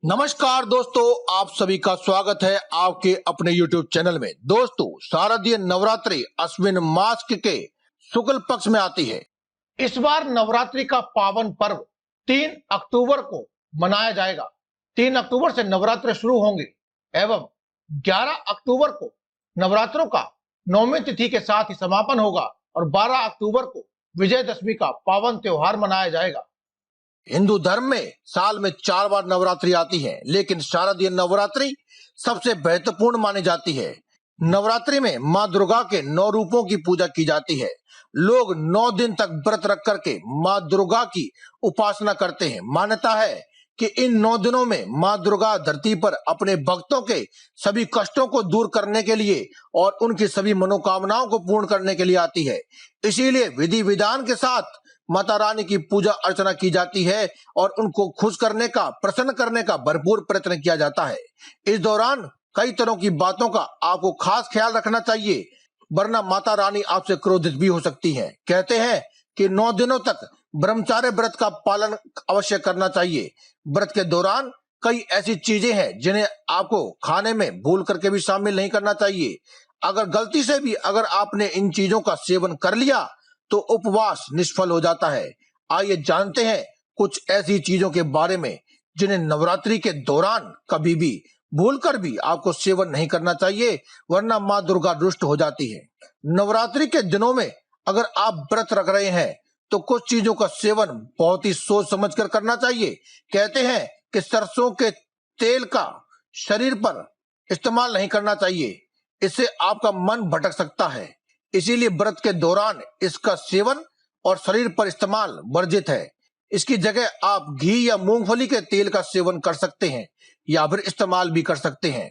नमस्कार दोस्तों, आप सभी का स्वागत है आपके अपने YouTube चैनल में। दोस्तों, शारदीय नवरात्रि अश्विन मास के शुक्ल पक्ष में आती है। इस बार नवरात्रि का पावन पर्व 3 अक्टूबर को मनाया जाएगा। 3 अक्टूबर से नवरात्र शुरू होंगे एवं 11 अक्टूबर को नवरात्रों का 9वीं तिथि के साथ ही समापन होगा और 12 अक्टूबर को विजयदशमी का पावन त्योहार मनाया जाएगा। हिंदू धर्म में साल में 4 बार नवरात्रि आती है, लेकिन शारदीय नवरात्रि सबसे महत्वपूर्ण मानी जाती है। नवरात्रि में माँ दुर्गा के 9 रूपों की पूजा की जाती है। लोग 9 दिन तक व्रत रख करके माँ दुर्गा की उपासना करते हैं। मान्यता है कि इन 9 दिनों में माँ दुर्गा धरती पर अपने भक्तों के सभी कष्टों को दूर करने के लिए और उनकी सभी मनोकामनाओं को पूर्ण करने के लिए आती है। इसीलिए विधि विधान के साथ माता रानी की पूजा अर्चना की जाती है और उनको खुश करने का, प्रसन्न करने का भरपूर प्रयत्न किया जाता है। इस दौरान कई तरह की बातों का आपको खास ख्याल रखना चाहिए, वरना माता रानी आपसे क्रोधित भी हो सकती हैं। कहते हैं कि 9 दिनों तक ब्रह्मचार्य व्रत का पालन अवश्य करना चाहिए। व्रत के दौरान कई ऐसी चीजें हैं जिन्हें आपको खाने में भूल करके भी शामिल नहीं करना चाहिए। अगर गलती से भी अगर आपने इन चीजों का सेवन कर लिया तो उपवास निष्फल हो जाता है। आइए जानते हैं कुछ ऐसी चीजों के बारे में जिन्हें नवरात्रि के दौरान कभी भी भूलकर भी आपको सेवन नहीं करना चाहिए, वरना माँ दुर्गा रुष्ट हो जाती है। नवरात्रि के दिनों में अगर आप व्रत रख रहे हैं तो कुछ चीजों का सेवन बहुत ही सोच समझ कर करना चाहिए। कहते हैं कि सरसों के तेल का शरीर पर इस्तेमाल नहीं करना चाहिए, इससे आपका मन भटक सकता है। इसीलिए व्रत के दौरान इसका सेवन और शरीर पर इस्तेमाल वर्जित है। इसकी जगह आप घी या मूंगफली के तेल का सेवन कर सकते हैं या फिर इस्तेमाल भी कर सकते हैं।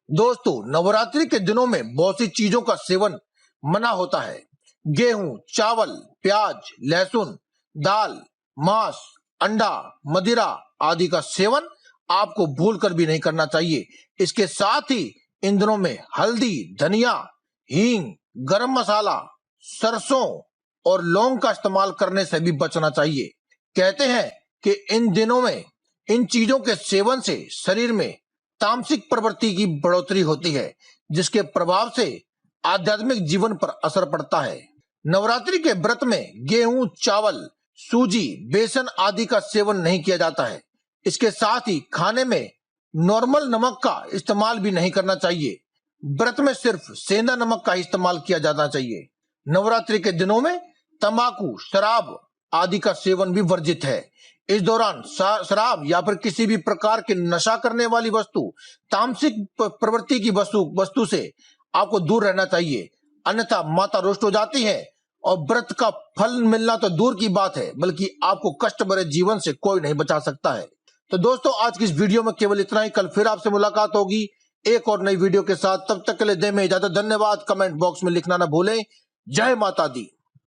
दोस्तों, नवरात्रि के दिनों में बहुत सी चीजों का सेवन मना होता है। गेहूं, चावल, प्याज, लहसुन, दाल, मांस, अंडा, मदिरा आदि का सेवन आपको भूलकर भी नहीं करना चाहिए। इसके साथ ही इन दिनों में हल्दी, धनिया, हींग, गरम मसाला, सरसों और लौंग का इस्तेमाल करने से भी बचना चाहिए। कहते हैं कि इन दिनों में इन चीजों के सेवन से शरीर में तामसिक प्रवृत्ति की बढ़ोतरी होती है, जिसके प्रभाव से आध्यात्मिक जीवन पर असर पड़ता है। नवरात्रि के व्रत में गेहूं, चावल, सूजी, बेसन आदि का सेवन नहीं किया जाता है। इसके साथ ही खाने में नॉर्मल नमक का इस्तेमाल भी नहीं करना चाहिए। व्रत में सिर्फ सेंधा नमक का इस्तेमाल किया जाना चाहिए। नवरात्रि के दिनों में तंबाकू, शराब आदि का सेवन भी वर्जित है। इस दौरान शराब या फिर किसी भी प्रकार के नशा करने वाली वस्तु, तामसिक प्रवृत्ति की वस्तु से आपको दूर रहना चाहिए, अन्यथा माता रुष्ट हो जाती है और व्रत का फल मिलना तो दूर की बात है, बल्कि आपको कष्ट भरे जीवन से कोई नहीं बचा सकता है। तो दोस्तों, आज की इस वीडियो में केवल इतना ही। कल फिर आपसे मुलाकात होगी एक और नई वीडियो के साथ। तब तक के लिए दें में इजाजत। धन्यवाद। कमेंट बॉक्स में लिखना ना भूलें। जय माता दी।